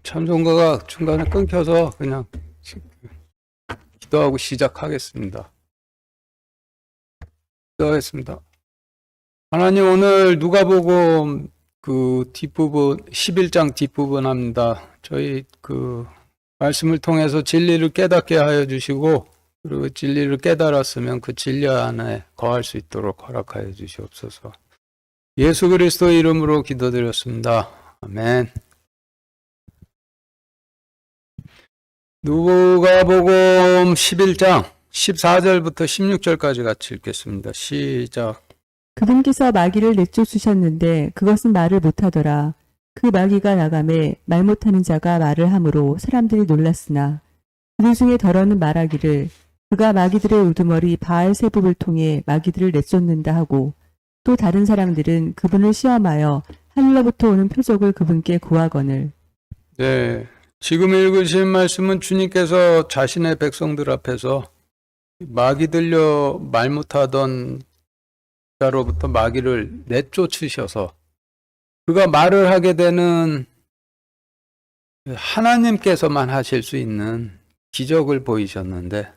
찬송가가 중간에 끊겨서 그냥 기도하고 시작하겠습니다. 기도하겠습니다. 하나님, 오늘 누가복음 그 뒷부분 11장 뒷부분 합니다. 저희 그 말씀을 통해서 진리를 깨닫게 하여 주시고, 그리고 진리를 깨달았으면 그 진리 안에 거할 수 있도록 허락하여 주시옵소서. 예수 그리스도의 이름으로 기도드렸습니다. 아멘. 누가복음 11장 14절부터 16절까지 같이 읽겠습니다. 시작. 그분께서 마귀를 내쫓으셨는데 그것은 말을 못하더라. 그 마귀가 나가매 말 못하는 자가 말을 하므로 사람들이 놀랐으나 그들 중에 더러는 말하기를 그가 마귀들의 우두머리 바알세붑을 통해 마귀들을 내쫓는다 하고, 또 다른 사람들은 그분을 시험하여 하늘로부터 오는 표적을 그분께 구하거늘. 네, 지금 읽으신 말씀은 주님께서 자신의 백성들 앞에서 마귀 들려 말 못하던 자로부터 마귀를 내쫓으셔서 그가 말을 하게 되는 하나님께서만 하실 수 있는 기적을 보이셨는데,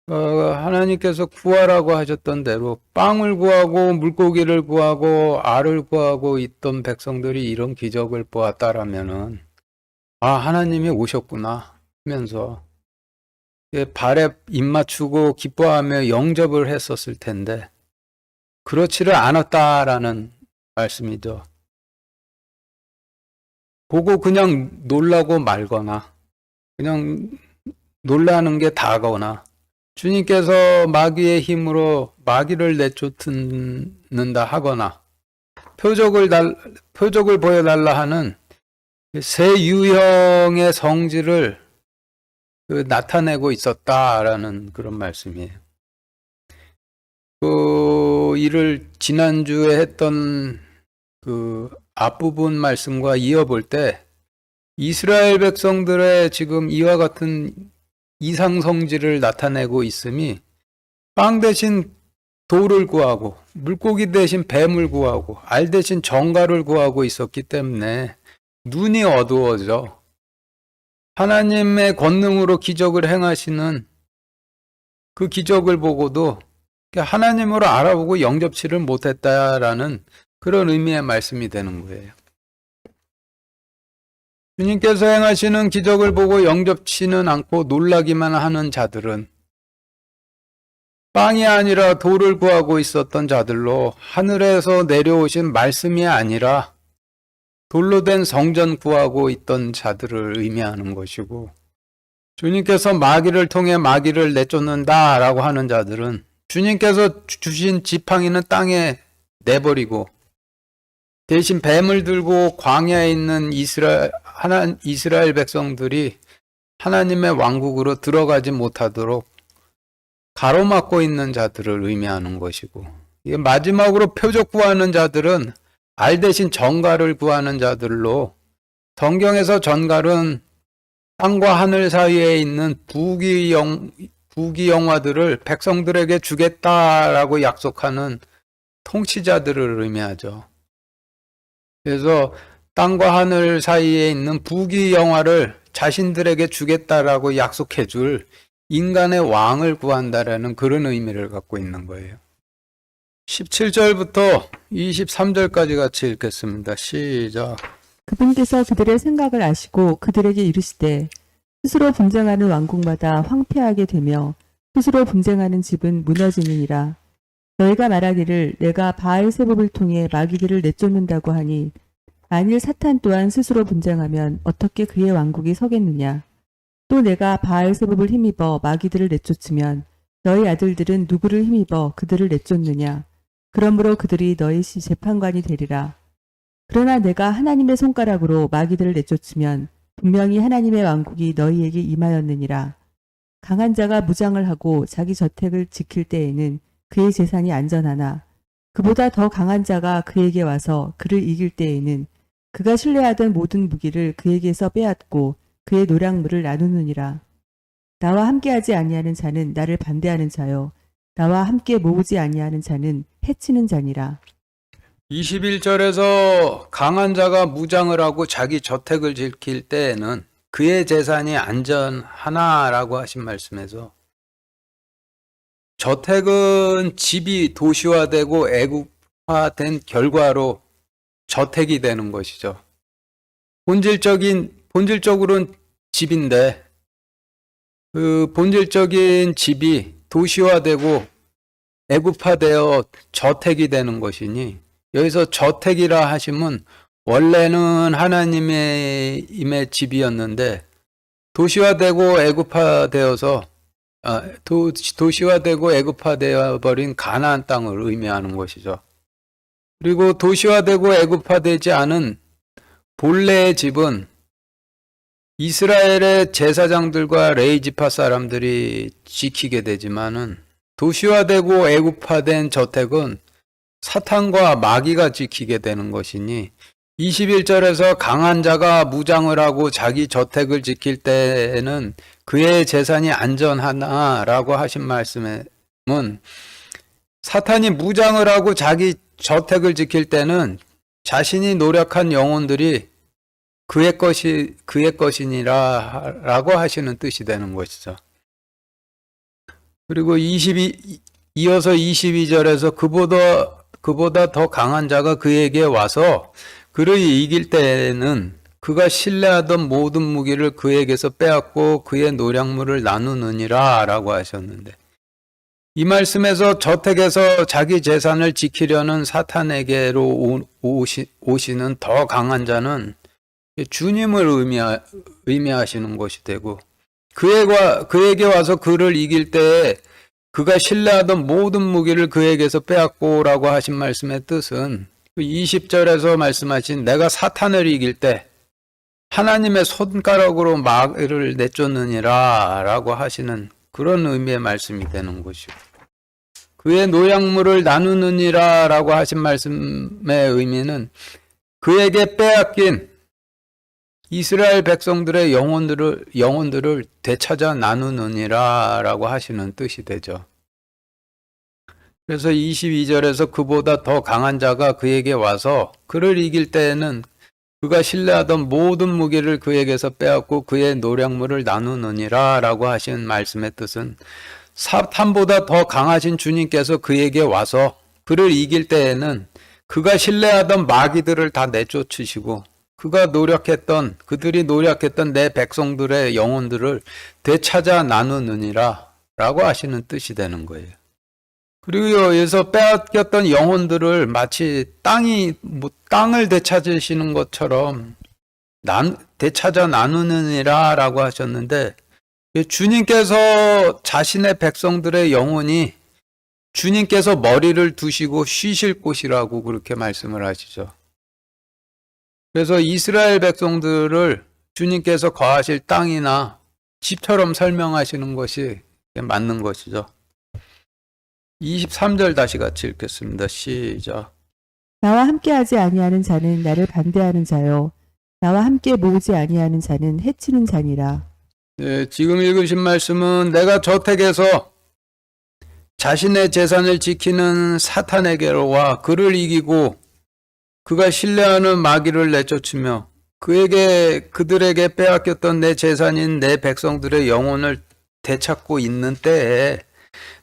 하나님께서 구하라고 하셨던 대로 빵을 구하고 물고기를 구하고 알을 구하고 있던 백성들이 이런 기적을 보았다라면은, 아, 하나님이 오셨구나 하면서 발에 입 맞추고 기뻐하며 영접을 했었을 텐데, 그렇지를 않았다라는 말씀이죠. 보고 그냥 놀라고 말거나, 그냥 놀라는 게 다거나, 주님께서 마귀의 힘으로 마귀를 내쫓는다 하거나, 표적을 보여달라 하는 새 유형의 성질을 나타내고 있었다라는 그런 말씀이에요. 그 일을 지난주에 했던 그 앞부분 말씀과 이어볼 때, 이스라엘 백성들의 지금 이와 같은 이상 성질을 나타내고 있음이 빵 대신 돌을 구하고 물고기 대신 뱀을 구하고 알 대신 정갈을 구하고 있었기 때문에 눈이 어두워져 하나님의 권능으로 기적을 행하시는 그 기적을 보고도 하나님으로 알아보고 영접치를 못했다라는 그런 의미의 말씀이 되는 거예요. 주님께서 행하시는 기적을 보고 영접치는 않고 놀라기만 하는 자들은 빵이 아니라 돌을 구하고 있었던 자들로, 하늘에서 내려오신 말씀이 아니라 돌로 된 성전 구하고 있던 자들을 의미하는 것이고, 주님께서 마귀를 통해 마귀를 내쫓는다라고 하는 자들은 주님께서 주신 지팡이는 땅에 내버리고 대신 뱀을 들고 광야에 있는 이스라엘 백성들이 하나님의 왕국으로 들어가지 못하도록 가로막고 있는 자들을 의미하는 것이고, 마지막으로 표적 구하는 자들은 알 대신 정갈을 구하는 자들로, 성경에서 정갈은 땅과 하늘 사이에 있는 부귀영화들을 백성들에게 주겠다라고 약속하는 통치자들을 의미하죠. 그래서 땅과 하늘 사이에 있는 부귀영화를 자신들에게 주겠다라고 약속해 줄 인간의 왕을 구한다라는 그런 의미를 갖고 있는 거예요. 17절부터 23절까지 같이 읽겠습니다. 시작. 그분께서 그들의 생각을 아시고 그들에게 이르시되 스스로 분쟁하는 왕국마다 황폐하게 되며 스스로 분쟁하는 집은 무너지느니라. 너희가 말하기를 내가 바알세붑을 통해 마귀들을 내쫓는다고 하니, 만일 사탄 또한 스스로 분쟁하면 어떻게 그의 왕국이 서겠느냐. 또 내가 바알세붑을 힘입어 마귀들을 내쫓으면 너희 아들들은 누구를 힘입어 그들을 내쫓느냐. 그러므로 그들이 너희 재판관이 되리라. 그러나 내가 하나님의 손가락으로 마귀들을 내쫓으면 분명히 하나님의 왕국이 너희에게 임하였느니라. 강한 자가 무장을 하고 자기 저택을 지킬 때에는 그의 재산이 안전하나, 그보다 더 강한 자가 그에게 와서 그를 이길 때에는 그가 신뢰하던 모든 무기를 그에게서 빼앗고 그의 노략물을 나누느니라. 나와 함께하지 아니하는 자는 나를 반대하는 자요, 나와 함께 모으지 아니하는 자는 해치는 자니라. 21절에서 강한 자가 무장을 하고 자기 저택을 지킬 때에는 그의 재산이 안전하나라고 하신 말씀에서 저택은 집이 도시화되고 애국화된 결과로 저택이 되는 것이죠. 본질적으로는 집인데 그 본질적인 집이 도시화되고 애국화되어 저택이 되는 것이니 여기서 저택이라 하시면 원래는 하나님의 집이었는데 도시화되고 애국화되어서 도시화되고 애국화되어 버린 가나안 땅을 의미하는 것이죠. 그리고 도시화되고 애국화되지 않은 본래의 집은 이스라엘의 제사장들과 레위지파 사람들이 지키게 되지만은 도시화되고 애국화된 저택은 사탄과 마귀가 지키게 되는 것이니 21절에서 강한 자가 무장을 하고 자기 저택을 지킬 때에는 그의 재산이 안전하나라고 하신 말씀은 사탄이 무장을 하고 자기 저택을 지킬 때는 자신이 노력한 영혼들이 그의 것이니라라고 하시는 뜻이 되는 것이죠. 그리고 이어서 22절에서 그보다 더 강한 자가 그에게 와서 그를 이길 때에는 그가 신뢰하던 모든 무기를 그에게서 빼앗고 그의 노량물을 나누느니라 라고 하셨는데 이 말씀에서 저택에서 자기 재산을 지키려는 사탄에게로 오시는 더 강한 자는 주님을 의미하시는 것이 되고 그에게 와서 그를 이길 때에 그가 신뢰하던 모든 무기를 그에게서 빼앗고라고 하신 말씀의 뜻은 20절에서 말씀하신 내가 사탄을 이길 때 하나님의 손가락으로 마귀를 내쫓느니라 라고 하시는 그런 의미의 말씀이 되는 것이고 그의 노약물을 나누느니라 라고 하신 말씀의 의미는 그에게 빼앗긴 이스라엘 백성들의 영혼들을 되찾아 나누느니라 라고 하시는 뜻이 되죠. 그래서 22절에서 그보다 더 강한 자가 그에게 와서 그를 이길 때에는 그가 신뢰하던 모든 무기를 그에게서 빼앗고 그의 노량물을 나누느니라 라고 하신 말씀의 뜻은 사탄보다 더 강하신 주님께서 그에게 와서 그를 이길 때에는 그가 신뢰하던 마귀들을 다 내쫓으시고 그들이 노력했던 내 백성들의 영혼들을 되찾아 나누느니라 라고 하시는 뜻이 되는 거예요. 그리고 여기서 빼앗겼던 영혼들을 마치 땅을 되찾으시는 것처럼 되찾아 나누느니라 라고 하셨는데 주님께서 자신의 백성들의 영혼이 주님께서 머리를 두시고 쉬실 곳이라고 그렇게 말씀을 하시죠. 그래서 이스라엘 백성들을 주님께서 거하실 땅이나 집처럼 설명하시는 것이 맞는 것이죠. 23절 다시 같이 읽겠습니다. 시작. 나와 함께하지 아니하는 자는 나를 반대하는 자요 나와 함께 모으지 아니하는 자는 해치는 자니라. 네, 지금 읽으신 말씀은 내가 저택에서 자신의 재산을 지키는 사탄에게로 와 그를 이기고 그가 신뢰하는 마귀를 내쫓으며 그들에게 빼앗겼던 내 재산인 내 백성들의 영혼을 되찾고 있는 때에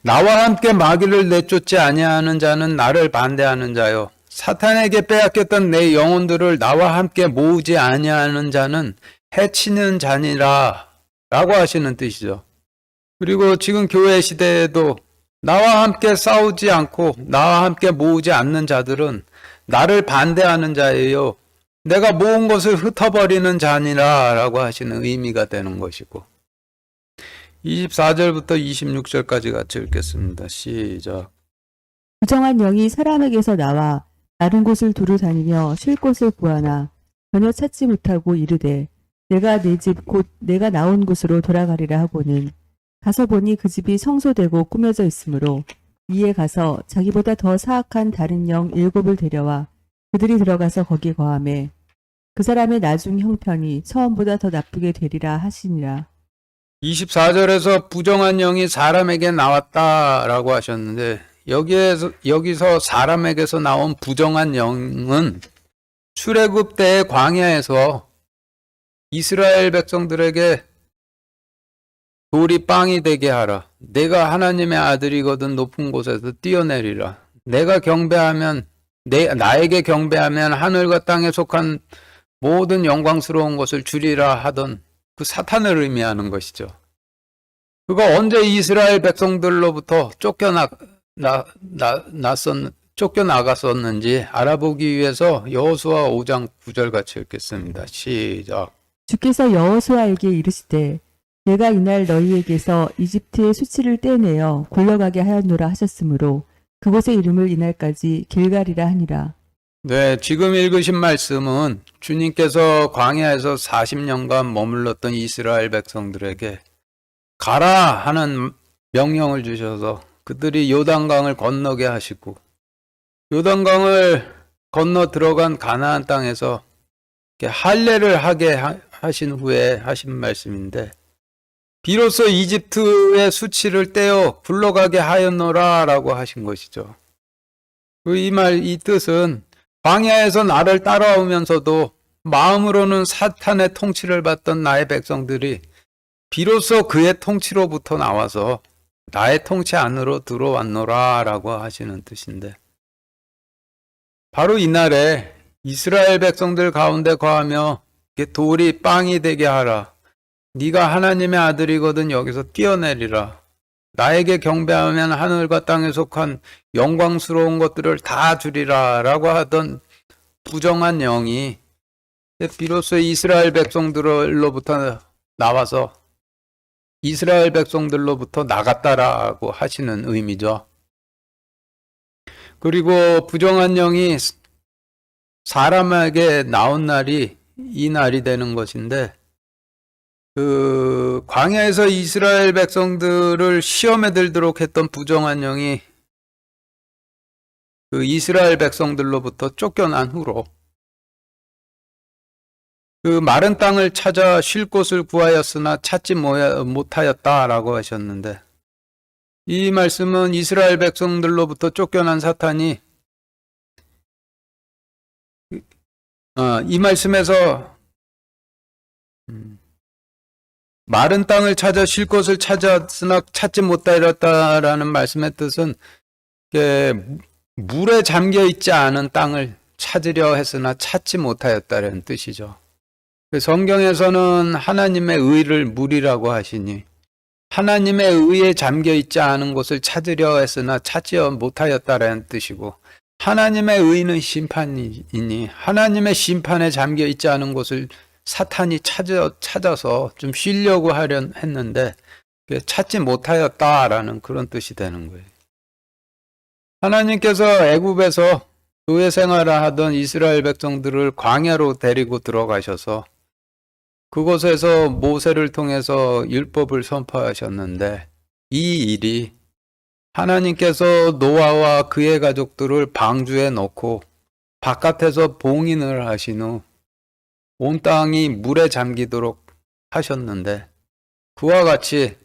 나와 함께 마귀를 내쫓지 아니하는 자는 나를 반대하는 자요 사탄에게 빼앗겼던 내 영혼들을 나와 함께 모으지 아니하는 자는 해치는 자니라 라고 하시는 뜻이죠. 그리고 지금 교회 시대에도 나와 함께 싸우지 않고 나와 함께 모으지 않는 자들은 나를 반대하는 자예요. 내가 모은 것을 흩어버리는 자니라 라고 하시는 의미가 되는 것이고 24절부터 26절까지 같이 읽겠습니다. 시작. 부정한 영이 사람에게서 나와 다른 곳을 두루 다니며 쉴 곳을 구하나 전혀 찾지 못하고 이르되 내가 내 집 곧 내가 나온 곳으로 돌아가리라 하고는 가서 보니 그 집이 성소되고 꾸며져 있으므로 이에 가서 자기보다 더 사악한 다른 영 7을 데려와 그들이 들어가서 거기 거하매 그 사람의 나중 형편이 처음보다 더 나쁘게 되리라 하시니라. 24절에서 부정한 영이 사람에게 나왔다라고 하셨는데 여기서 사람에게서 나온 부정한 영은 출애굽 때의 광야에서 이스라엘 백성들에게 돌이 빵이 되게 하라. 내가 하나님의 아들이거든 높은 곳에서 뛰어내리라. 내가 경배하면 나에게 경배하면 하늘과 땅에 속한 모든 영광스러운 것을 주리라 하던 그 사탄을 의미하는 것이죠. 그가 언제 이스라엘 백성들로부터 쫓겨나갔었는지 알아보기 위해서 여호수아 5장 9절 같이 읽겠습니다. 시작. 주께서 여호수아에게 이르시되 내가 이날 너희에게서 이집트의 수치를 떼내어 굴러가게 하였노라 하셨으므로 그곳의 이름을 이날까지 길갈이라 하니라. 네, 지금 읽으신 말씀은 주님께서 광야에서 40년간 머물렀던 이스라엘 백성들에게 가라 하는 명령을 주셔서 그들이 요단강을 건너게 하시고 요단강을 건너 들어간 가나안 땅에서 할례를 하게 하신 후에 하신 말씀인데 비로소 이집트의 수치를 떼어 굴러가게 하였노라 라고 하신 것이죠. 이 뜻은 광야에서 나를 따라오면서도 마음으로는 사탄의 통치를 받던 나의 백성들이 비로소 그의 통치로부터 나와서 나의 통치 안으로 들어왔노라 라고 하시는 뜻인데 바로 이날에 이스라엘 백성들 가운데 거하며 돌이 빵이 되게 하라. 네가 하나님의 아들이거든 여기서 뛰어내리라. 나에게 경배하면 하늘과 땅에 속한 영광스러운 것들을 다 주리라 라고 하던 부정한 영이 비로소 이스라엘 백성들로부터 나와서 이스라엘 백성들로부터 나갔다라고 하시는 의미죠. 그리고 부정한 영이 사람에게 나온 날이 이 날이 되는 것인데 그 광야에서 이스라엘 백성들을 시험에 들도록 했던 부정한 영이 그 이스라엘 백성들로부터 쫓겨난 후로 그 마른 땅을 찾아 쉴 곳을 구하였으나 찾지 못하였다라고 하셨는데 이 말씀은 이스라엘 백성들로부터 쫓겨난 사탄이 이 말씀에서 마른 땅을 찾아 쉴 곳을 찾았으나 찾지 못하였다라는 말씀의 뜻은 물에 잠겨 있지 않은 땅을 찾으려 했으나 찾지 못하였다는 뜻이죠. 성경에서는 하나님의 의를 물이라고 하시니 하나님의 의에 잠겨 있지 않은 곳을 찾으려 했으나 찾지 못하였다라는 뜻이고 하나님의 의는 심판이니 하나님의 심판에 잠겨 있지 않은 곳을 사탄이 찾아서 좀 쉬려고 하려 했는데 찾지 못하였다라는 그런 뜻이 되는 거예요. 하나님께서 애굽에서 노예 생활을 하던 이스라엘 백성들을 광야로 데리고 들어가셔서 그곳에서 모세를 통해서 율법을 선포하셨는데 이 일이 하나님께서 노아와 그의 가족들을 방주에 넣고 바깥에서 봉인을 하신 후 온 땅이 물에 잠기도록 하셨는데 그와 같이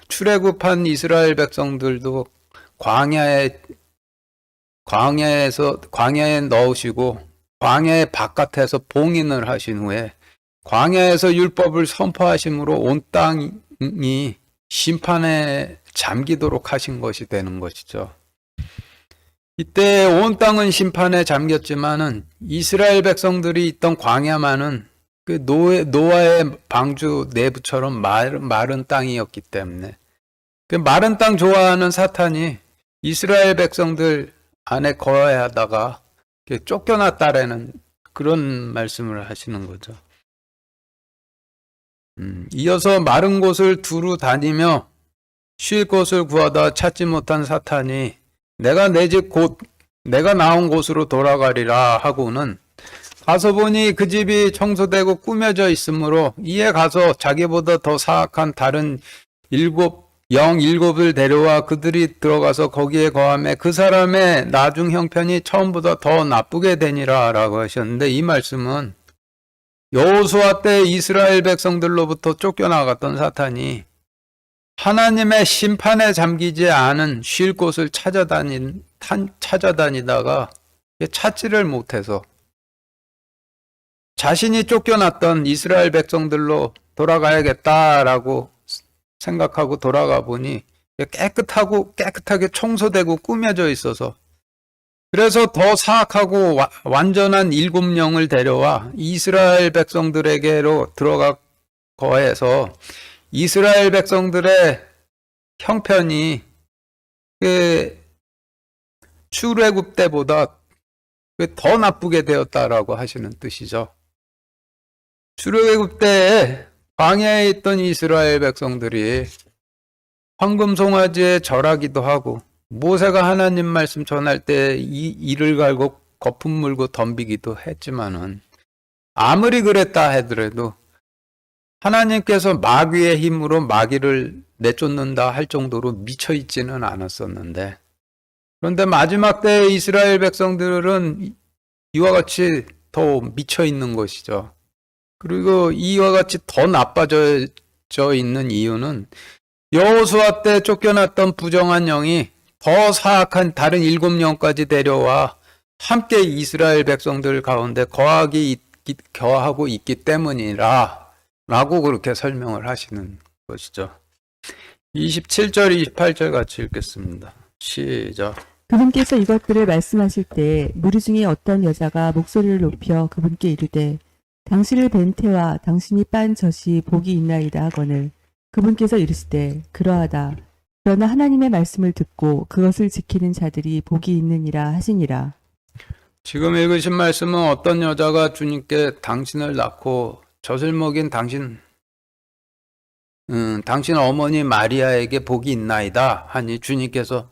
출애굽한 이스라엘 백성들도 광야에 넣으시고 광야의 바깥에서 봉인을 하신 후에 광야에서 율법을 선포하심으로 온 땅이 심판에 잠기도록 하신 것이 되는 것이죠. 이때 온 땅은 심판에 잠겼지만은 이스라엘 백성들이 있던 광야만은 그 노아의 방주 내부처럼 마른 땅이었기 때문에 그 마른 땅 좋아하는 사탄이 이스라엘 백성들 안에 거하다가 쫓겨났다라는 그런 말씀을 하시는 거죠. 이어서 마른 곳을 두루 다니며 쉴 곳을 구하다 찾지 못한 사탄이 내가 내 집 곧 내가 나온 곳으로 돌아가리라 하고는 가서 보니 그 집이 청소되고 꾸며져 있으므로 이에 가서 자기보다 더 사악한 다른 일곱을 데려와 그들이 들어가서 거기에 거하며 그 사람의 나중 형편이 처음보다 더 나쁘게 되니라 라고 하셨는데 이 말씀은 여호수아 때 이스라엘 백성들로부터 쫓겨나갔던 사탄이 하나님의 심판에 잠기지 않은 쉴 곳을 찾아다니다가 찾지를 못해서 자신이 쫓겨났던 이스라엘 백성들로 돌아가야겠다라고 생각하고 돌아가 보니 깨끗하게 청소되고 꾸며져 있어서, 그래서 더 사악하고 완전한 7영을 데려와 이스라엘 백성들에게로 들어가 거해서 이스라엘 백성들의 형편이 출애굽 때보다 더 나쁘게 되었다라고 하시는 뜻이죠. 출애굽 때에 광야에 있던 이스라엘 백성들이 황금 송아지에 절하기도 하고, 모세가 하나님 말씀 전할 때 이를 갈고 거품 물고 덤비기도 했지만은, 아무리 그랬다 하더라도 하나님께서 마귀의 힘으로 마귀를 내쫓는다 할 정도로 미쳐 있지는 않았었는데, 그런데 마지막 때 이스라엘 백성들은 이와 같이 더 미쳐 있는 것이죠. 그리고 이와 같이 더 나빠져 있는 이유는 여호수아 때 쫓겨났던 부정한 영이 더 사악한 다른 7영까지 데려와 함께 이스라엘 백성들 가운데 거하고 있기 때문이라 라고 그렇게 설명을 하시는 것이죠. 27절, 28절 같이 읽겠습니다. 시작. 그분께서 이것들을 말씀하실 때 무리 중에 어떤 여자가 목소리를 높여 그분께 이르되 당신을 뵌 태와 당신이 빤 젖이 복이 있나이다 하거늘 그분께서 이르시되 그러하다. 그러나 하나님의 말씀을 듣고 그것을 지키는 자들이 복이 있느니라 하시니라. 지금 읽으신 말씀은 어떤 여자가 주님께 당신을 낳고 젖을 먹인 당신 어머니 마리아에게 복이 있나이다 하니, 주님께서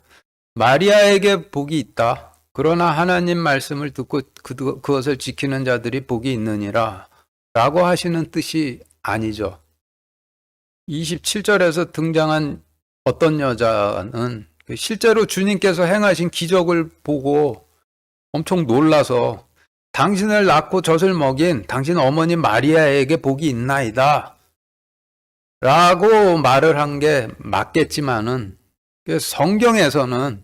마리아에게 복이 있다. 그러나 하나님 말씀을 듣고 그것을 지키는 자들이 복이 있느니라 라고 하시는 뜻이 아니죠. 27절에서 등장한 어떤 여자는 실제로 주님께서 행하신 기적을 보고 엄청 놀라서 당신을 낳고 젖을 먹인 당신 어머니 마리아에게 복이 있나이다 라고 말을 한 게 맞겠지만은, 성경에서는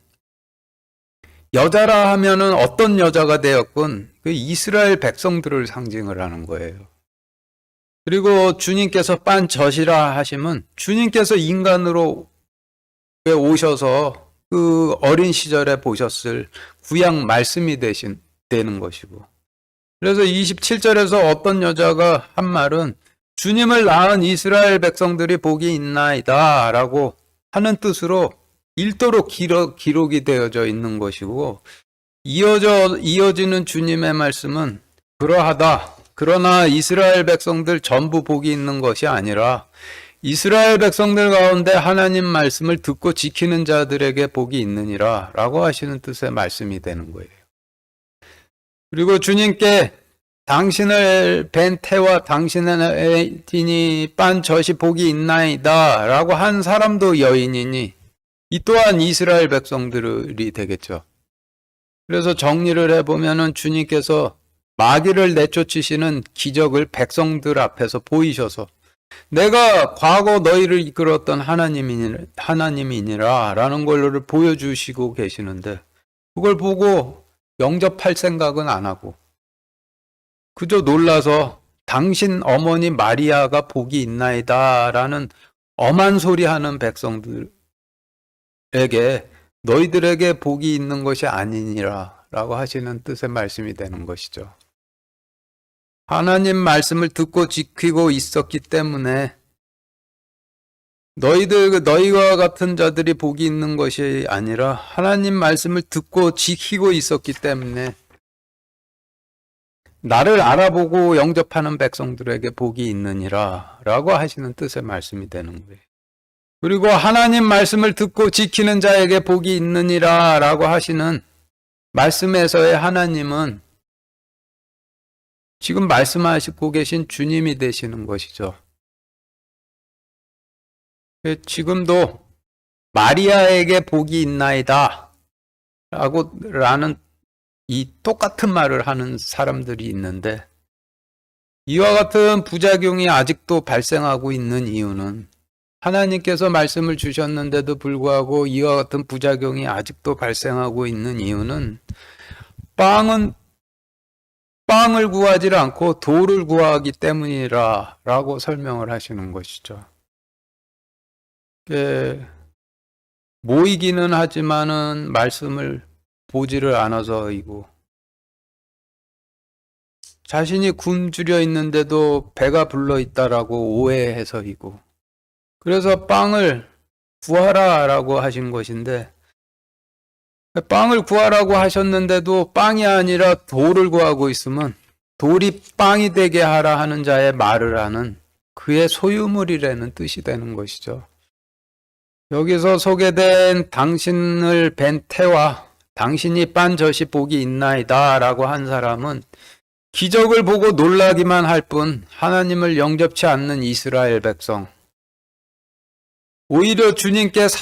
여자라 하면은 어떤 여자가 되었건 그 이스라엘 백성들을 상징을 하는 거예요. 그리고 주님께서 빤 젖이라 하시면 주님께서 인간으로 오셔서 그 어린 시절에 보셨을 구약 말씀이 되는 것이고, 그래서 27절에서 어떤 여자가 한 말은 주님을 낳은 이스라엘 백성들이 복이 있나이다 라고 하는 뜻으로 일도로 기록이 되어져 있는 것이고, 이어지는 주님의 말씀은 그러하다. 그러나 이스라엘 백성들 전부 복이 있는 것이 아니라 이스라엘 백성들 가운데 하나님 말씀을 듣고 지키는 자들에게 복이 있느니라 라고 하시는 뜻의 말씀이 되는 거예요. 그리고 주님께 당신을 뵌 태와 당신의 애인이 빤 젖이 복이 있나이다 라고 한 사람도 여인이니 이 또한 이스라엘 백성들이 되겠죠. 그래서 정리를 해보면은 주님께서 마귀를 내쫓으시는 기적을 백성들 앞에서 보이셔서 내가 과거 너희를 이끌었던 하나님이니라 라는 걸 보여주시고 계시는데, 그걸 보고 영접할 생각은 안 하고 그저 놀라서 당신 어머니 마리아가 복이 있나이다 라는 엄한 소리 하는 백성들에게 너희들에게 복이 있는 것이 아니니라 라고 하시는 뜻의 말씀이 되는 것이죠. 하나님 말씀을 듣고 지키고 있었기 때문에 너희와 같은 자들이 복이 있는 것이 아니라 하나님 말씀을 듣고 지키고 있었기 때문에 나를 알아보고 영접하는 백성들에게 복이 있느니라 라고 하시는 뜻의 말씀이 되는 거예요. 그리고 하나님 말씀을 듣고 지키는 자에게 복이 있느니라 라고 하시는 말씀에서의 하나님은 지금 말씀하시고 계신 주님이 되시는 것이죠. 지금도 마리아에게 복이 있나이다 라는 이 똑같은 말을 하는 사람들이 있는데, 이와 같은 부작용이 아직도 발생하고 있는 이유는 하나님께서 말씀을 주셨는데도 불구하고 이와 같은 부작용이 아직도 발생하고 있는 이유는 빵을 구하지 않고 돌을 구하기 때문이라 라고 설명을 하시는 것이죠. 모이기는 하지만은 말씀을 보지를 않아서이고, 자신이 굶주려 있는데도 배가 불러 있다라고 오해해서이고, 그래서 빵을 구하라라고 하신 것인데, 빵을 구하라고 하셨는데도 빵이 아니라 돌을 구하고 있으면 돌이 빵이 되게 하라 하는 자의 말을 하는 그의 소유물이라는 뜻이 되는 것이죠. 여기서 소개된 당신을 뵌 태와 당신이 빤 젖이 복이 있나이다 라고 한 사람은 기적을 보고 놀라기만 할 뿐 하나님을 영접치 않는 이스라엘 백성, 오히려 주님께서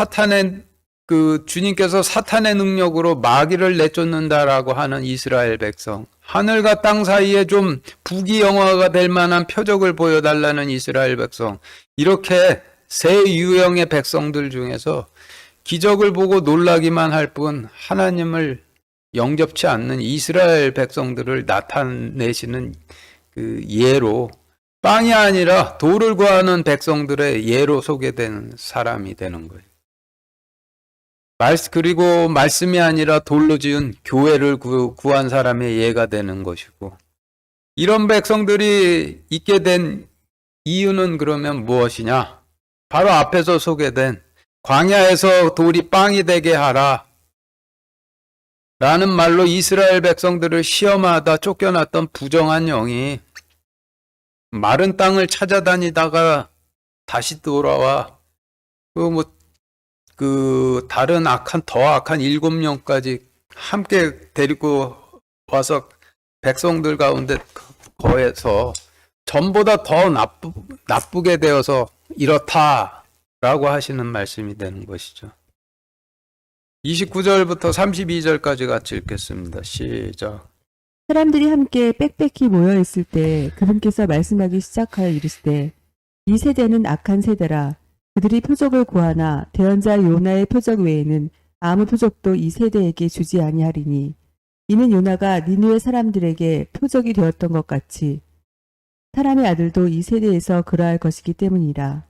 사탄의 능력으로 마귀를 내쫓는다라고 하는 이스라엘 백성, 하늘과 땅 사이에 좀 부귀영화가 될 만한 표적을 보여달라는 이스라엘 백성, 이렇게 세 유형의 백성들 중에서 기적을 보고 놀라기만 할 뿐 하나님을 영접치 않는 이스라엘 백성들을 나타내시는 그 예로, 빵이 아니라 돌을 구하는 백성들의 예로 소개되는 사람이 되는 거예요. 그리고 말씀이 아니라 돌로 지은 교회를 구한 사람의 예가 되는 것이고, 이런 백성들이 있게 된 이유는 그러면 무엇이냐? 바로 앞에서 소개된 광야에서 돌이 빵이 되게 하라 라는 말로 이스라엘 백성들을 시험하다 쫓겨났던 부정한 영이 마른 땅을 찾아다니다가 다시 돌아와 다른 더 악한 7명까지 함께 데리고 와서 백성들 가운데 거해서 전보다 더 나쁘게 되어서 이렇다라고 하시는 말씀이 되는 것이죠. 29절부터 32절까지 같이 읽겠습니다. 시작. 사람들이 함께 빽빽히 모여 있을 때 그분께서 말씀하기 시작하여 이르시되 이 세대는 악한 세대라. 그들이 표적을 구하나 대언자 요나의 표적 외에는 아무 표적도 이 세대에게 주지 아니하리니 이는 요나가 니느웨 사람들에게 표적이 되었던 것 같이 사람의 아들도 이 세대에서 그러할 것이기 때문이라.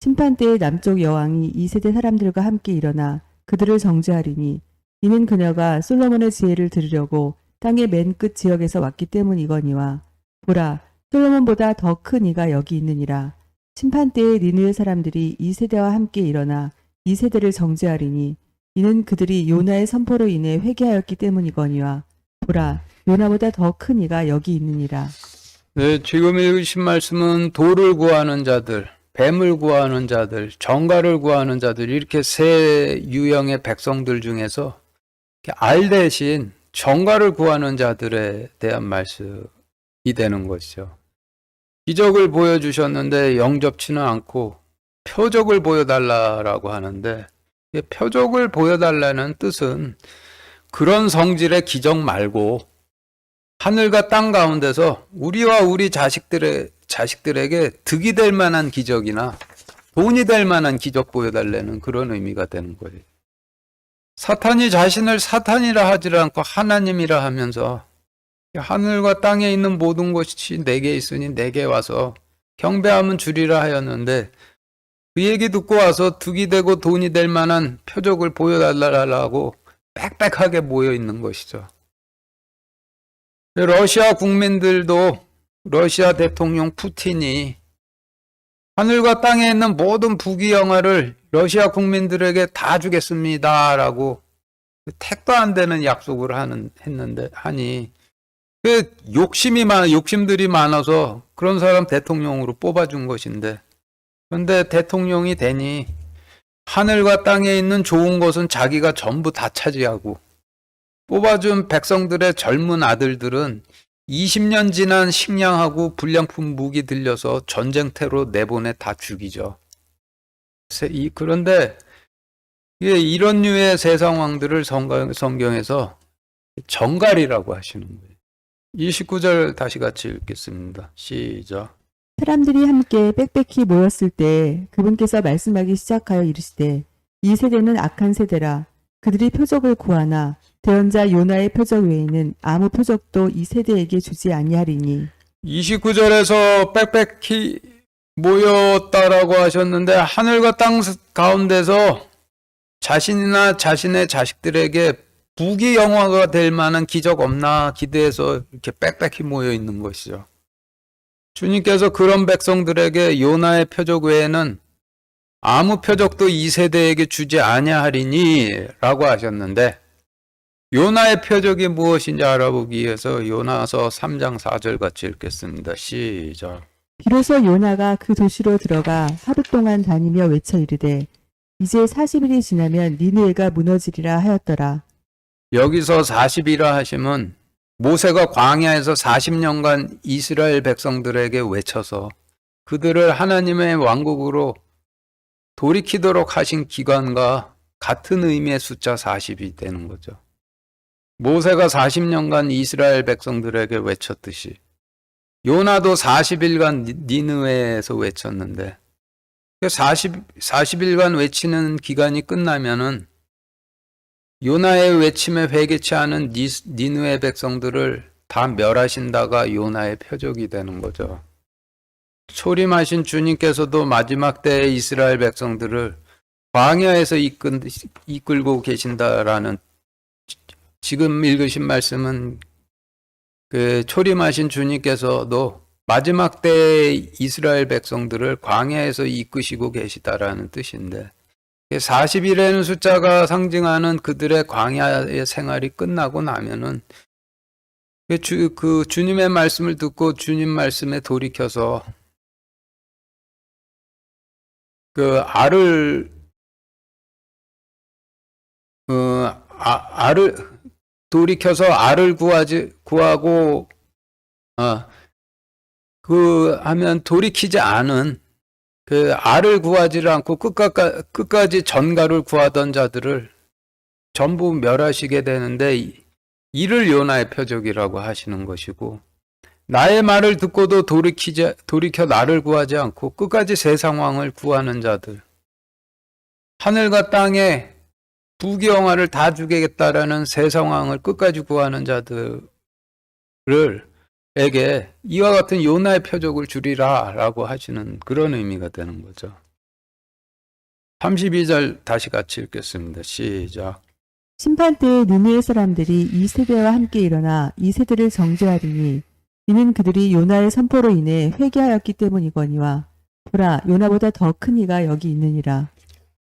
심판 때의 남쪽 여왕이 이 세대 사람들과 함께 일어나 그들을 정죄하리니 이는 그녀가 솔로몬의 지혜를 들으려고 땅의 맨 끝 지역에서 왔기 때문이거니와 보라 솔로몬보다 더 큰 이가 여기 있느니라. 심판 때에 니느웨 사람들이 이 세대와 함께 일어나 이 세대를 정죄하리니 이는 그들이 요나의 선포로 인해 회개하였기 때문이거니와 보라 요나보다 더 큰 이가 여기 있느니라. 네, 지금 읽으신 말씀은 돌을 구하는 자들, 뱀을 구하는 자들, 정갈을 구하는 자들, 이렇게 세 유형의 백성들 중에서 알 대신 정갈을 구하는 자들에 대한 말씀이 되는 것이죠. 기적을 보여주셨는데 영접치는 않고 표적을 보여달라고 하는데, 표적을 보여달라는 뜻은 그런 성질의 기적 말고 하늘과 땅 가운데서 우리와 우리 자식들에게 득이 될 만한 기적이나 돈이 될 만한 기적 보여달라는 그런 의미가 되는 거예요. 사탄이 자신을 사탄이라 하지 않고 하나님이라 하면서 하늘과 땅에 있는 모든 것이 내게 있으니 내게 와서 경배하면 주리라 하였는데, 그 얘기 듣고 와서 득이 되고 돈이 될 만한 표적을 보여달라고 빽빽하게 모여 있는 것이죠. 러시아 국민들도 러시아 대통령 푸틴이 하늘과 땅에 있는 모든 부귀영화를 러시아 국민들에게 다 주겠습니다라고 택도 안 되는 약속을 하니 욕심들이 많아서 그런 사람 대통령으로 뽑아준 것인데, 그런데 대통령이 되니 하늘과 땅에 있는 좋은 것은 자기가 전부 다 차지하고, 뽑아준 백성들의 젊은 아들들은 20년 지난 식량하고 불량품 무기 들려서 전쟁터로 내보내 다 죽이죠. 그런데 이런 류의 세 상황들을 성경에서 정갈이라고 하시는 거예요. 29절 다시 같이 읽겠습니다. 시작. 사람들이 함께 빽빽히 모였을 때 그분께서 말씀하기 시작하여 이르시되 이 세대는 악한 세대라. 그들이 표적을 구하나 대언자 요나의 표적 외에는 아무 표적도 이 세대에게 주지 아니하리니. 29절에서 빽빽히 모였다라고 하셨는데 하늘과 땅 가운데서 자신이나 자신의 자식들에게 부귀영화가 될 만한 기적 없나 기대해서 이렇게 빽빽히 모여 있는 것이죠. 주님께서 그런 백성들에게 요나의 표적 외에는 아무 표적도 이 세대에게 주지 아니하리니 라고 하셨는데 요나의 표적이 무엇인지 알아보기 위해서 요나서 3장 4절 같이 읽겠습니다. 시작. 비로소 요나가 그 도시로 들어가 하루 동안 다니며 외쳐 이르되 이제 40일이 지나면 니느웨가 무너지리라 하였더라. 여기서 40이라 하시면 모세가 광야에서 40년간 이스라엘 백성들에게 외쳐서 그들을 하나님의 왕국으로 돌이키도록 하신 기간과 같은 의미의 숫자 40이 되는 거죠. 모세가 40년간 이스라엘 백성들에게 외쳤듯이 요나도 40일간 니느웨에서 외쳤는데 40일간 외치는 기간이 끝나면은 요나의 외침에 회개치 않은 니느웨 백성들을 다 멸하신다가 요나의 표적이 되는 거죠. 초림하신 주님께서도 마지막 때에 이스라엘 백성들을 광야에서 이끌고 계신다라는 지금 읽으신 말씀은 그 초림하신 주님께서도 마지막 때에 이스라엘 백성들을 광야에서 이끄시고 계시다라는 뜻인데 40일이라는 숫자가 상징하는 그들의 광야의 생활이 끝나고 나면은 그 주님의 말씀을 듣고 주님 말씀에 돌이켜서 그 알을 돌이켜서 알을 구하고 하면 돌이키지 않은 그 알을 구하지 않고 끝까지 전갈을 구하던 자들을 전부 멸하시게 되는데 이를 요나의 표적이라고 하시는 것이고 나의 말을 듣고도 돌이켜 나를 구하지 않고 끝까지 세상 왕을 구하는 자들 하늘과 땅에 부귀영화를 다 주겠다라는 세상 왕을 끝까지 구하는 자들에게 이와 같은 요나의 표적을 주리라 라고 하시는 그런 의미가 되는 거죠. 32절 다시 같이 읽겠습니다. 시작. 심판 때에 니느웨 사람들이 이 세대와 함께 일어나 이 세대를 정죄하리니 이는 그들이 요나의 선포로 인해 회개하였기 때문이거니와 보라 요나보다 더 큰 이가 여기 있느니라.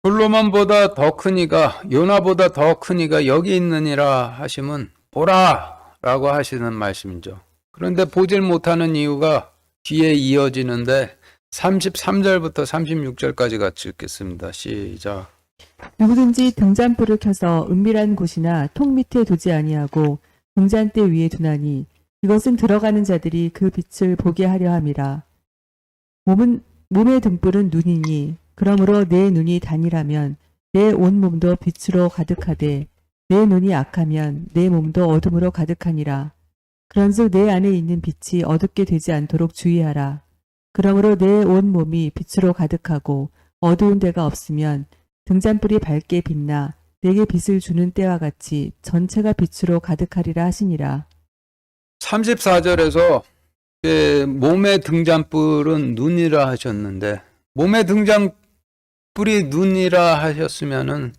솔로몬보다 더 큰 이가 요나보다 더 큰 이가 여기 있느니라 하시면 보라 라고 하시는 말씀이죠. 그런데 보질 못하는 이유가 뒤에 이어지는데 33절부터 36절까지 같이 읽겠습니다. 시작. 누구든지 등잔불을 켜서 은밀한 곳이나 통 밑에 두지 아니하고 등잔대 위에 두나니 이것은 들어가는 자들이 그 빛을 보게 하려 함이라. 몸의 등불은 눈이니 그러므로 내 눈이 단일하면 내 온몸도 빛으로 가득하되 내 눈이 악하면 내 몸도 어둠으로 가득하니라. 그런즉 내 안에 있는 빛이 어둡게 되지 않도록 주의하라. 그러므로 내 온몸이 빛으로 가득하고 어두운 데가 없으면 등잔불이 밝게 빛나 내게 빛을 주는 때와 같이 전체가 빛으로 가득하리라 하시니라. 34절에서 몸의 등잔불은 눈이라 하셨는데 몸의 등잔불이 눈이라 하셨으면은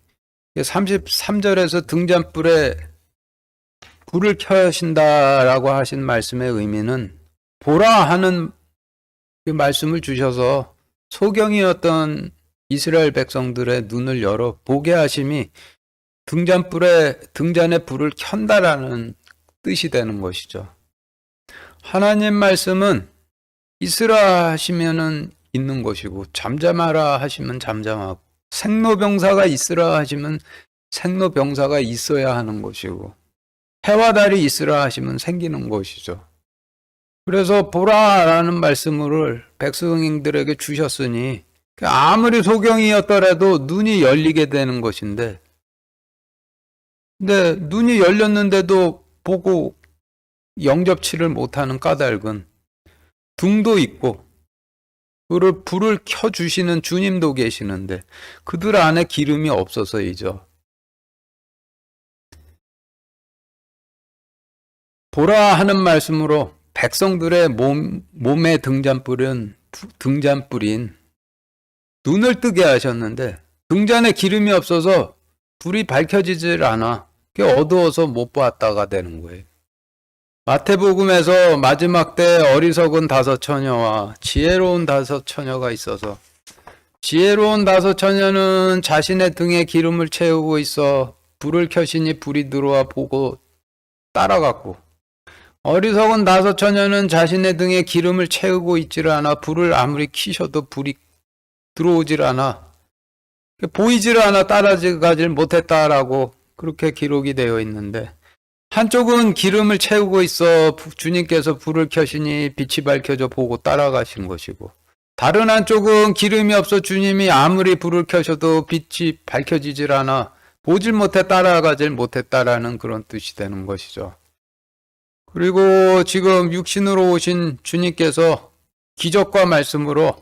33절에서 등잔불에 불을 켜신다라고 하신 말씀의 의미는 보라 하는 그 말씀을 주셔서 소경이었던 이스라엘 백성들의 눈을 열어 보게 하심이 등잔에 불을 켠다라는 뜻이 되는 것이죠. 하나님 말씀은 있으라 하시면은 있는 것이고 잠잠하라 하시면 잠잠하고 생로병사가 있으라 하시면 생로병사가 있어야 하는 것이고 해와 달이 있으라 하시면 생기는 것이죠. 그래서 보라라는 말씀을 백성들에게 주셨으니 아무리 소경이었더라도 눈이 열리게 되는 것인데 근데 눈이 열렸는데도 보고 영접치를 못하는 까닭은 등도 있고 불을 켜주시는 주님도 계시는데 그들 안에 기름이 없어서이죠. 보라 하는 말씀으로 백성들의 몸에 등잔불인 눈을 뜨게 하셨는데 등잔에 기름이 없어서 불이 밝혀지질 않아. 어두워서 못 봤다가 되는 거예요. 마태복음에서 마지막 때 어리석은 5처녀와 지혜로운 5처녀가 있어서 지혜로운 5처녀는 자신의 등에 기름을 채우고 있어 불을 켜시니 불이 들어와 보고 따라갔고 어리석은 5처녀는 자신의 등에 기름을 채우고 있지를 않아 불을 아무리 켜셔도 불이 들어오질 않아 보이지를 않아 따라가질 못했다라고 그렇게 기록이 되어 있는데 한쪽은 기름을 채우고 있어 주님께서 불을 켜시니 빛이 밝혀져 보고 따라가신 것이고 다른 한쪽은 기름이 없어 주님이 아무리 불을 켜셔도 빛이 밝혀지질 않아 보질 못해 따라가질 못했다라는 그런 뜻이 되는 것이죠. 그리고 지금 육신으로 오신 주님께서 기적과 말씀으로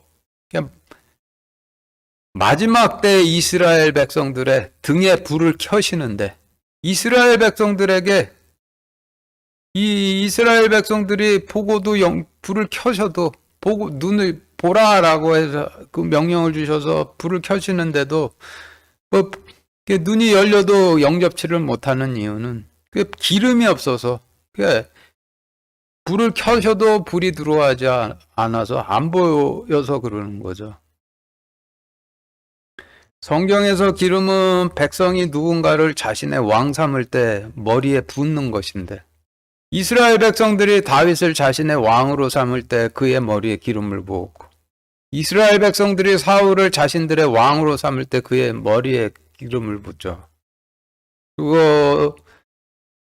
마지막 때 이스라엘 백성들의 등에 불을 켜시는데 이스라엘 백성들에게 이 이스라엘 백성들이 보고도 불을 켜셔도 보고 눈을 보라라고 해서 그 명령을 주셔서 불을 켜시는데도 눈이 열려도 영접치를 못하는 이유는 기름이 없어서 불을 켜셔도 불이 들어오지 않아서 안 보여서 그러는 거죠. 성경에서 기름은 백성이 누군가를 자신의 왕 삼을 때 머리에 붓는 것인데 이스라엘 백성들이 다윗을 자신의 왕으로 삼을 때 그의 머리에 기름을 부었고 이스라엘 백성들이 사울을 자신들의 왕으로 삼을 때 그의 머리에 기름을 붓죠. 그리고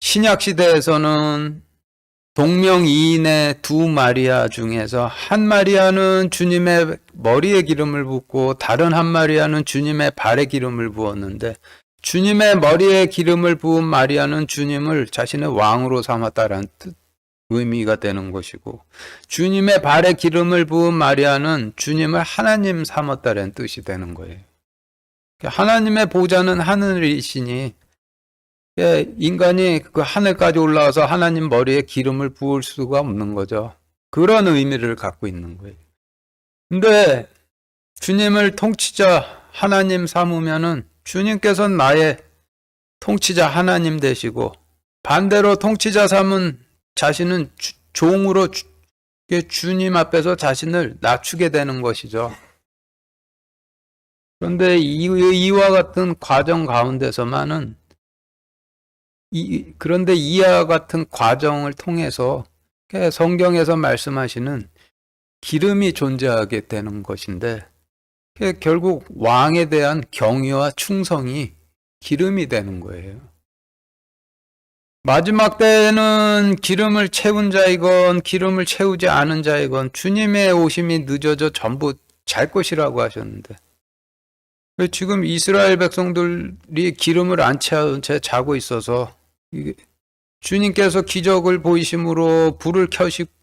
신약 시대에서는 동명이인의 두 마리아 중에서 한 마리아는 주님의 머리에 기름을 붓고 다른 한 마리아는 주님의 발에 기름을 부었는데 주님의 머리에 기름을 부은 마리아는 주님을 자신의 왕으로 삼았다라는 의미가 되는 것이고 주님의 발에 기름을 부은 마리아는 주님을 하나님 삼았다는 뜻이 되는 거예요. 하나님의 보좌는 하늘이시니 인간이 그 하늘까지 올라와서 하나님 머리에 기름을 부을 수가 없는 거죠. 그런 의미를 갖고 있는 거예요. 근데 주님을 통치자 하나님 삼으면은 주님께서 나의 통치자 하나님 되시고 반대로 통치자 삼은 자신은 종으로 주님 앞에서 자신을 낮추게 되는 것이죠. 그런데 이와 같은 과정 가운데서만은 그런데 이와 같은 과정을 통해서 성경에서 말씀하시는 기름이 존재하게 되는 것인데 결국 왕에 대한 경외와 충성이 기름이 되는 거예요. 마지막 때에는 기름을 채운 자이건 기름을 채우지 않은 자이건 주님의 오심이 늦어져 전부 잘 것이라고 하셨는데 지금 이스라엘 백성들이 기름을 안 채운 채 자고 있어서 주님께서 기적을 보이심으로 불을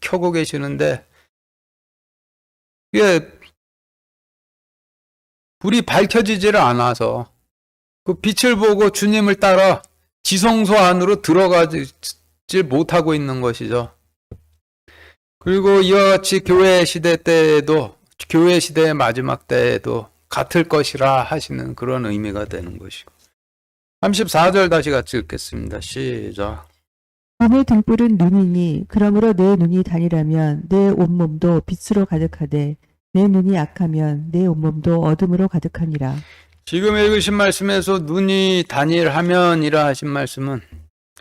켜고 계시는데 이게 불이 밝혀지지를 않아서 그 빛을 보고 주님을 따라 지성소 안으로 들어가지 못하고 있는 것이죠. 그리고 이와 같이 교회 시대 때에도 교회 시대의 마지막 때에도 같을 것이라 하시는 그런 의미가 되는 것이고 34절 다시 같이 읽겠습니다. 시작. 몸의 등불은 눈이니 그러므로 내 눈이 단이라면 내 온몸도 빛으로 가득하되 내 눈이 악하면 내 온몸도 어둠으로 가득하니라. 지금 읽으신 말씀에서 눈이 단일하면이라 하신 말씀은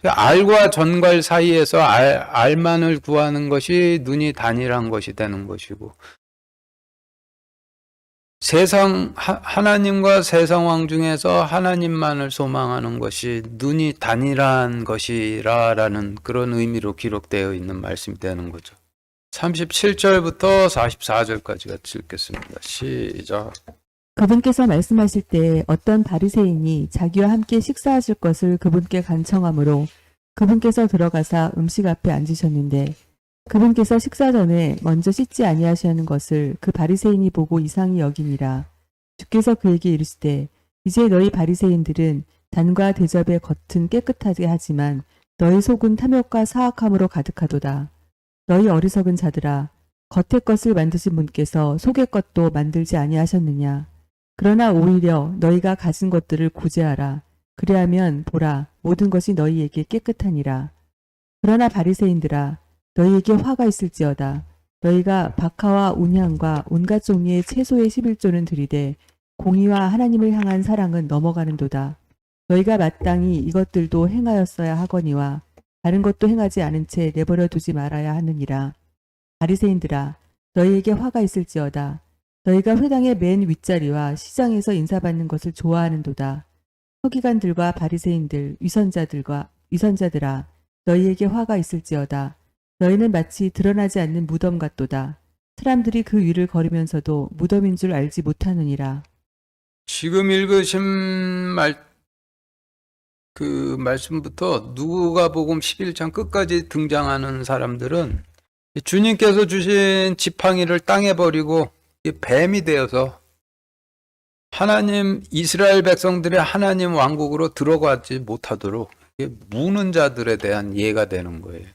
알과 전갈 사이에서 알만을 구하는 것이 눈이 단일한 것이 되는 것이고 하나님과 세상 왕 중에서 하나님만을 소망하는 것이 눈이 단일한 것이라는 그런 의미로 기록되어 있는 말씀이 되는 거죠. 37절부터 44절까지 같이 읽겠습니다. 시작. 그분께서 말씀하실 때 어떤 바리새인이 자기와 함께 식사하실 것을 그분께 간청하므로 그분께서 들어가사 음식 앞에 앉으셨는데 그분께서 식사 전에 먼저 씻지 아니하시는 것을 그 바리새인이 보고 이상히 여기니라. 주께서 그에게 이르시되 이제 너희 바리새인들은 단과 대접의 겉은 깨끗하게 하지만 너희 속은 탐욕과 사악함으로 가득하도다. 너희 어리석은 자들아, 겉의 것을 만드신 분께서 속의 것도 만들지 아니하셨느냐. 그러나 오히려 너희가 가진 것들을 구제하라. 그리하면 보라, 모든 것이 너희에게 깨끗하니라. 그러나 바리새인들아, 너희에게 화가 있을지어다. 너희가 박하와 운향과 온갖 종류의 채소의 11조는 들이되 공의와 하나님을 향한 사랑은 넘어가는도다. 너희가 마땅히 이것들도 행하였어야 하거니와 다른 것도 행하지 않은 채 내버려 두지 말아야 하느니라. 바리새인들아, 너희에게 화가 있을지어다. 너희가 회당의 맨 윗자리와 시장에서 인사받는 것을 좋아하는도다. 서기관들과 바리새인들, 위선자들아, 너희에게 화가 있을지어다. 너희는 마치 드러나지 않는 무덤 같도다. 사람들이 그 위를 걸으면서도 무덤인 줄 알지 못하느니라. 지금 읽으신 말씀부터 누가복음 11장 끝까지 등장하는 사람들은 주님께서 주신 지팡이를 땅에 버리고 뱀이 되어서 하나님, 이스라엘 백성들이 하나님 왕국으로 들어가지 못하도록 무는 자들에 대한 예가 되는 거예요.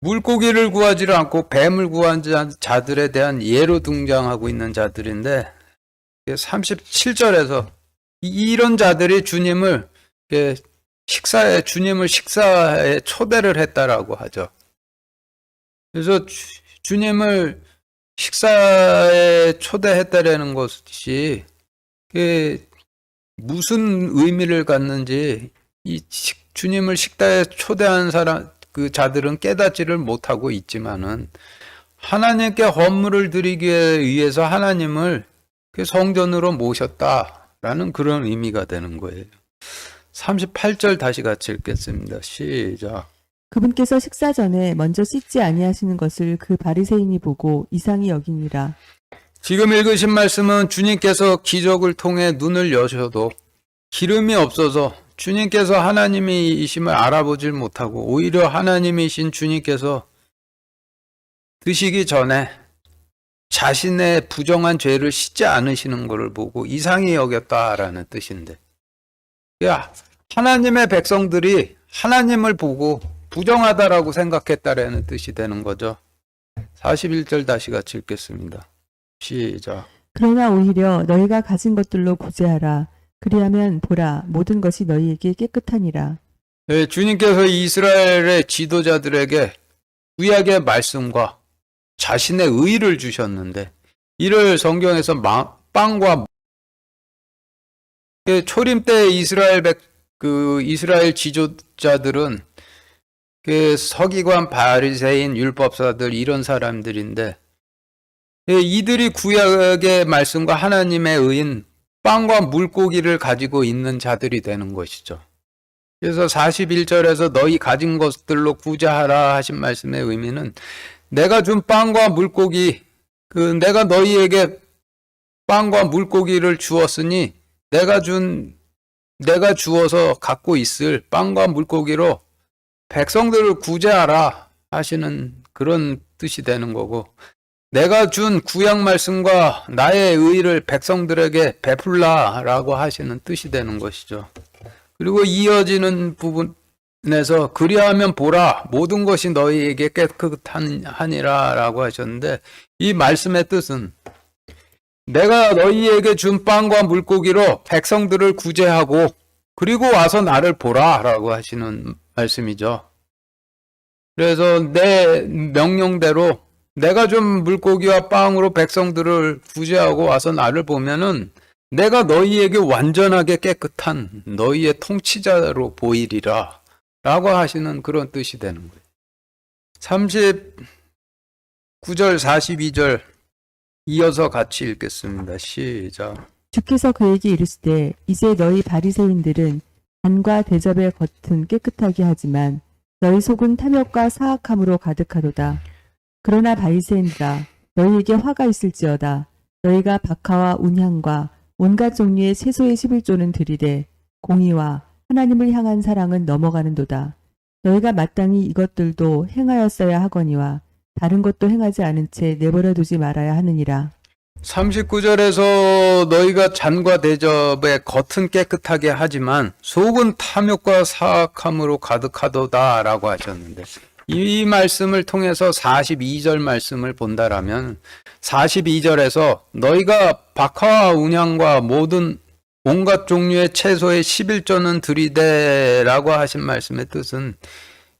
물고기를 구하지를 않고 뱀을 구한 자들에 대한 예로 등장하고 있는 자들인데 37절에서 이런 자들이 주님을 식사에 초대를 했다라고 하죠. 그래서 주님을 식사에 초대했다라는 것이 무슨 의미를 갖는지 주님을 식사에 초대한 그 자들은 깨닫지를 못하고 있지만은 하나님께 헌물을 드리기 위해서 하나님을 성전으로 모셨다라는 그런 의미가 되는 거예요. 38절 다시 같이 읽겠습니다. 시작. 그분께서 식사 전에 먼저 씻지 아니하시는 것을 그 바리새인이 보고 이상히 여기니라. 지금 읽으신 말씀은 주님께서 기적을 통해 눈을 여셔도 기름이 없어서 주님께서 하나님이심을 알아보질 못하고 오히려 하나님이신 주님께서 드시기 전에 자신의 부정한 죄를 씻지 않으시는 것을 보고 이상히 여겼다라는 뜻인데, 하나님의 백성들이 하나님을 보고 부정하다라고 생각했다라는 뜻이 되는 거죠. 41절 다시 같이 읽겠습니다. 시작. 그러나 오히려 너희가 가진 것들로 구제하라. 그리하면 보라, 모든 것이 너희에게 깨끗하니라. 네, 주님께서 이스라엘의 지도자들에게 구약의 말씀과 자신의 의를 주셨는데, 이를 성경에서 빵과 초림 때 이스라엘 지도자들은 서기관, 바리새인, 율법사들 이런 사람들인데, 이들이 구약의 말씀과 하나님의 의인 빵과 물고기를 가지고 있는 자들이 되는 것이죠. 그래서 41절에서 너희 가진 것들로 구제하라 하신 말씀의 의미는 내가 준 빵과 물고기, 내가 너희에게 빵과 물고기를 주었으니 내가 주어서 갖고 있을 빵과 물고기로 백성들을 구제하라 하시는 그런 뜻이 되는 거고, 내가 준 구약 말씀과 나의 의를 백성들에게 베풀라라고 하시는 뜻이 되는 것이죠. 그리고 이어지는 부분에서 그리하면 보라, 모든 것이 너희에게 깨끗하니라라고 하셨는데, 이 말씀의 뜻은 내가 너희에게 준 빵과 물고기로 백성들을 구제하고 그리고 와서 나를 보라라고 하시는 말씀이죠. 그래서 내 명령대로 내가 준 물고기와 빵으로 백성들을 구제하고 와서 나를 보면은 내가 너희에게 완전하게 깨끗한 너희의 통치자로 보이리라 라고 하시는 그런 뜻이 되는 거예요. 39절 42절 이어서 같이 읽겠습니다. 시작. 주께서 그에게 이르시되 이제 너희 바리새인들은 단과 대접의 겉은 깨끗하게 하지만 너희 속은 탐욕과 사악함으로 가득하도다. 그러나 바리새인들아, 너희에게 화가 있을지어다. 너희가 박하와 운향과 온갖 종류의 채소의 11조는 들이되 공의와 하나님을 향한 사랑은 넘어가는도다. 너희가 마땅히 이것들도 행하였어야 하거니와 다른 것도 행하지 않은 채 내버려 두지 말아야 하느니라. 39절에서 너희가 잔과 대접의 겉은 깨끗하게 하지만 속은 탐욕과 사악함으로 가득하도다 라고 하셨는데, 이 말씀을 통해서 42절 말씀을 본다라면 42절에서 너희가 박하와 운양과 모든 온갖 종류의 채소의 11조는 드리되라고 하신 말씀의 뜻은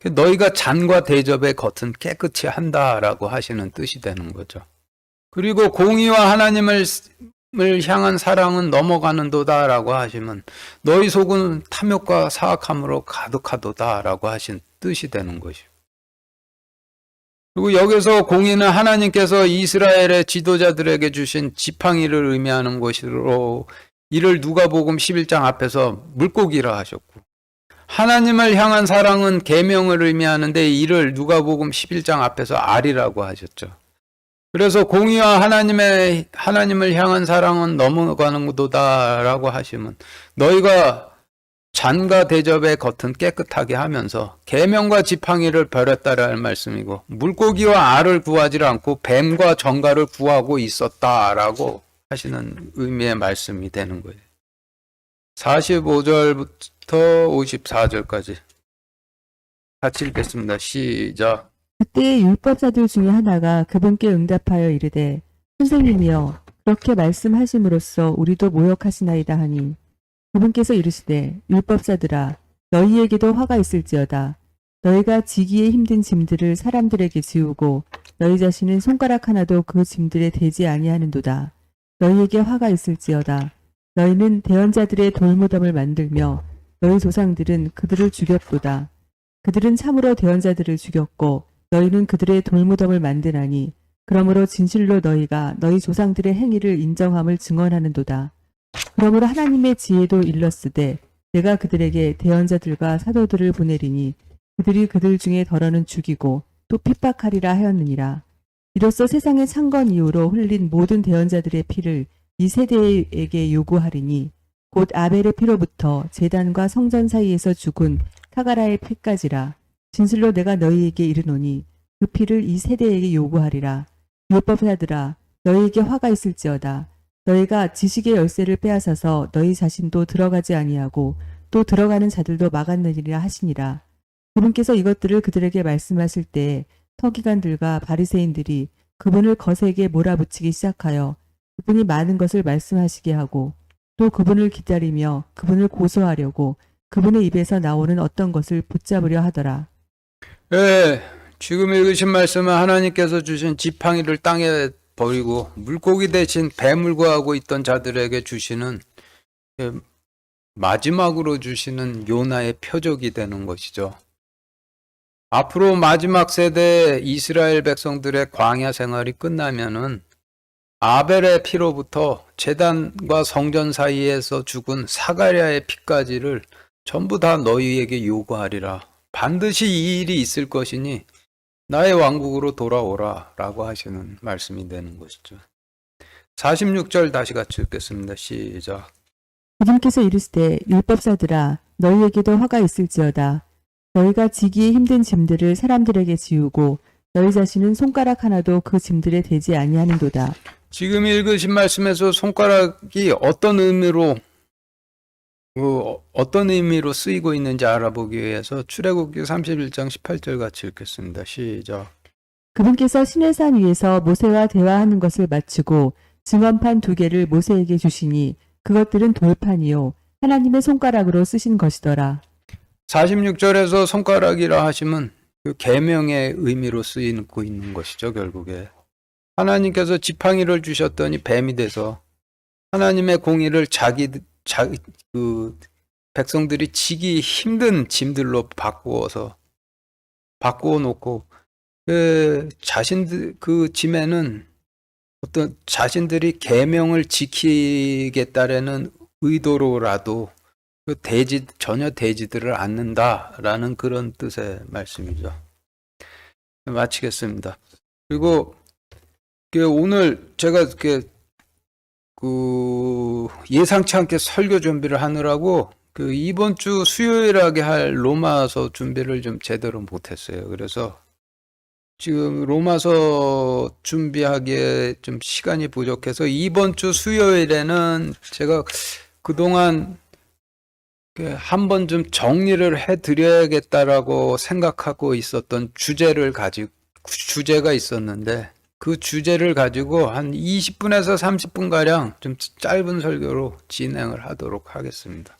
너희가 잔과 대접의 겉은 깨끗이 한다라고 하시는 뜻이 되는 거죠. 그리고 공의와 하나님을 향한 사랑은 넘어가는도다라고 하시면 너희 속은 탐욕과 사악함으로 가득하도다라고 하신 뜻이 되는 것이요. 그리고 여기서 공의는 하나님께서 이스라엘의 지도자들에게 주신 지팡이를 의미하는 것으로 이를 누가복음 11장 앞에서 물고기라 하셨고, 하나님을 향한 사랑은 계명을 의미하는데 이를 누가복음 11장 앞에서 알이라고 하셨죠. 그래서 공의와 하나님을 향한 사랑은 넘어가는 도다라고 하시면 너희가 잔과 대접의 겉은 깨끗하게 하면서 계명과 지팡이를 버렸다라는 말씀이고, 물고기와 알을 구하지 않고 뱀과 정갈을 구하고 있었다라고 하시는 의미의 말씀이 되는 거예요. 45절부터 54절까지 같이 읽겠습니다. 시작. 그때의 율법사들 중에 하나가 그분께 응답하여 이르되 선생님이여 그렇게 말씀하심으로써 우리도 모욕하시나이다 하니, 그분께서 이르시되 율법사들아 너희에게도 화가 있을지어다. 너희가 지기에 힘든 짐들을 사람들에게 지우고 너희 자신은 손가락 하나도 그 짐들에 대지 아니하는도다. 너희에게 화가 있을지어다. 너희는 대언자들의 돌무덤을 만들며 너희 조상들은 그들을 죽였도다. 그들은 참으로 대언자들을 죽였고 너희는 그들의 돌무덤을 만드나니 그러므로 진실로 너희가 너희 조상들의 행위를 인정함을 증언하는도다. 그러므로 하나님의 지혜도 일렀으되 내가 그들에게 대언자들과 사도들을 보내리니 그들이 그들 중에 덜어는 죽이고 또 핍박하리라 하였느니라. 이로써 세상의 창건 이후로 흘린 모든 대언자들의 피를 이 세대에게 요구하리니 곧 아벨의 피로부터 제단과 성전 사이에서 죽은 사가라의 피까지라. 진실로 내가 너희에게 이르노니 그 피를 이 세대에게 요구하리라. 율법사들아 너희에게 화가 있을지어다. 너희가 지식의 열쇠를 빼앗아서 너희 자신도 들어가지 아니하고 또 들어가는 자들도 막았느니라 하시니라. 그분께서 이것들을 그들에게 말씀하실 때에 서기관들과 바리새인들이 그분을 거세게 몰아붙이기 시작하여 그분이 많은 것을 말씀하시게 하고 또 그분을 기다리며 그분을 고소하려고 그분의 입에서 나오는 어떤 것을 붙잡으려 하더라. 예, 지금 읽으신 말씀은 하나님께서 주신 지팡이를 땅에 버리고 물고기 대신 뱀을 구하고 있던 자들에게 주시는 마지막으로 주시는 요나의 표적이 되는 것이죠. 앞으로 마지막 세대 이스라엘 백성들의 광야 생활이 끝나면은 아벨의 피로부터 제단과 성전 사이에서 죽은 사가랴의 피까지를 전부 다 너희에게 요구하리라. 반드시 이 일이 있을 것이니 나의 왕국으로 돌아오라 라고 하시는 말씀이 되는 것이죠. 46절 다시 같이 읽겠습니다. 시작. 그분께서 이르시되 율법사들아 너희에게도 화가 있을지어다. 너희가 지기에 힘든 짐들을 사람들에게 지우고 너희 자신은 손가락 하나도 그 짐들에 대지 아니하는도다. 지금 읽으신 말씀에서 손가락이 어떤 의미로 쓰이고 있는지 알아보기 위해서 출애굽기 31장 18절 같이 읽겠습니다. 시작. 그분께서 시내산 위에서 모세와 대화하는 것을 마치고 증언판 2개를 모세에게 주시니 그것들은 돌판이요 하나님의 손가락으로 쓰신 것이더라. 46절에서 손가락이라 하시면 그 계명의 의미로 쓰이고 있는 것이죠. 결국에 하나님께서 지팡이를 주셨더니 뱀이 돼서 하나님의 공의를 그 백성들이 지기 힘든 짐들로 바꾸어 놓고 그 짐에는 어떤 자신들이 계명을 지키겠다라는 의도로라도 전혀 대지들을 않는다라는 그런 뜻의 말씀이죠. 마치겠습니다. 그리고 오늘 제가 예상치 않게 설교 준비를 하느라고 이번 주 수요일하게 할 로마서 준비를 좀 제대로 못했어요. 그래서 지금 로마서 준비하기에 좀 시간이 부족해서 이번 주 수요일에는 제가 그동안 한번 좀 정리를 해드려야겠다라고 생각하고 있었던 주제가 있었는데 그 주제를 가지고 한 20분에서 30분가량 좀 짧은 설교로 진행을 하도록 하겠습니다.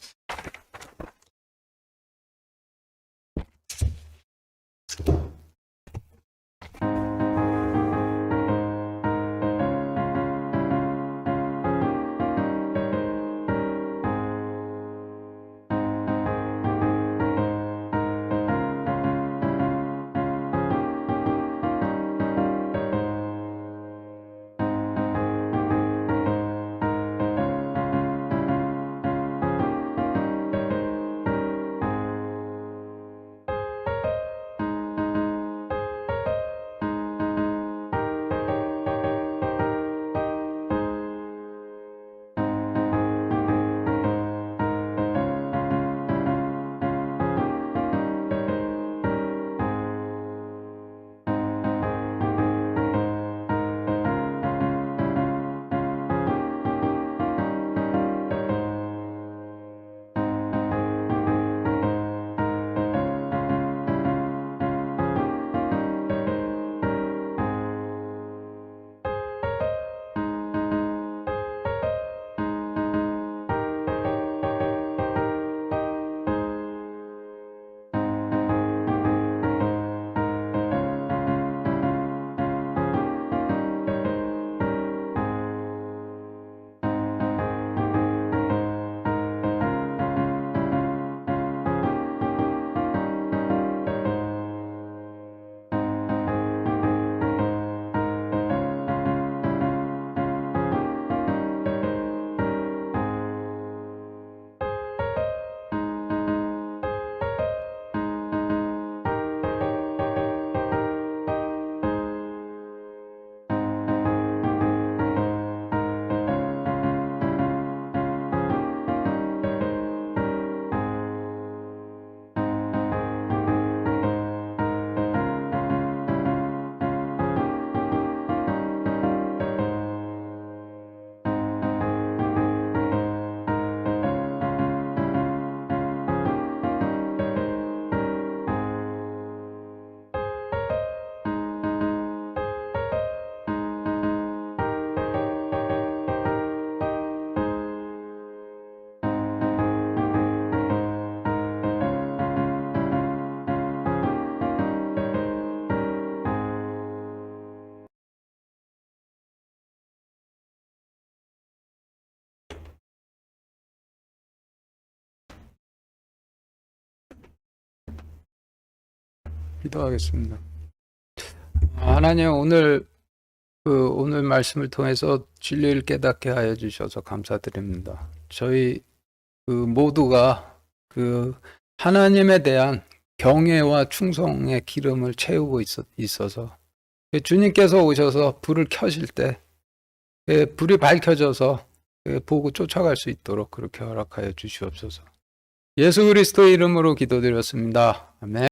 기도하겠습니다. 하나님, 오늘 말씀을 통해서 진리를 깨닫게 하여 주셔서 감사드립니다. 저희 모두가 하나님에 대한 경외와 충성의 기름을 채우고 있어서 주님께서 오셔서 불을 켜실 때 불이 밝혀져서 보고 쫓아갈 수 있도록 그렇게 허락하여 주시옵소서. 예수 그리스도의 이름으로 기도드렸습니다. 아멘.